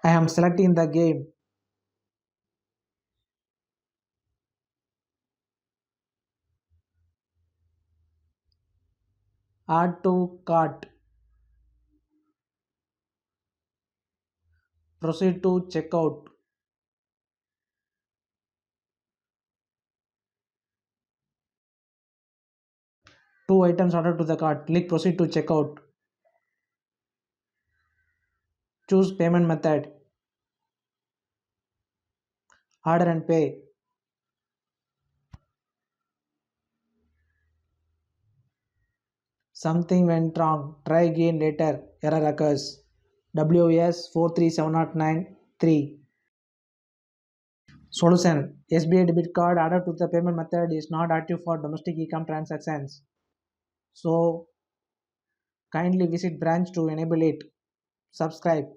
I am selecting the game. Add to cart. Proceed to checkout. Two items ordered to the cart. Click proceed to checkout. Choose payment method. Order and pay. Something went wrong. Try again later. Error occurs. WS-43709-3. Solution. SBI debit card added to the payment method is not active for domestic ECOM transactions. So kindly visit branch to enable it. Subscribe.